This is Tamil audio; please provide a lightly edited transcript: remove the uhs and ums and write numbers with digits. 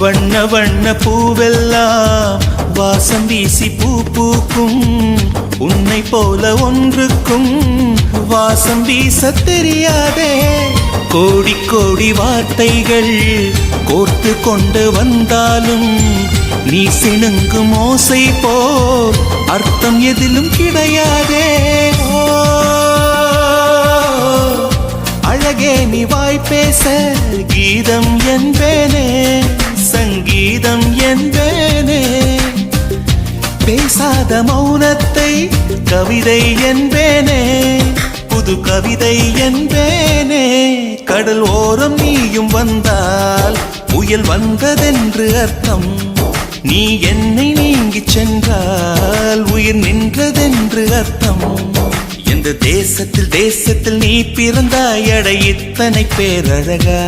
வண்ண வண்ண பூவெல்லாம் வாசம் வீசி பூ பூக்கும், உன்னை போல ஒன்றுக்கும் வாசம் வீச தெரியாதே. கோடி கோடி வார்த்தைகள் கோர்த்து கொண்டு வந்தாலும் நீ சிணுங்கும் ஓசை போல் அர்த்தம் எதிலும் கிடையாதே. அழகே நீ வாய் பேச கீதம் என்பேனே, சங்கீதம் என்பேனே. பேசாத மௌனத்தை கவிதை என்பேனே, புது கவிதை என்பேனே. கடல் ஓரம் நீயும் வந்தால் புயல் வந்ததென்று அர்த்தம், நீ என்னை நீங்கிச் சென்றால் உயிர் நின்றதென்று அர்த்தம். எந்த தேசத்தில் நீ பிறந்தாயட இத்தனை பேரழகா.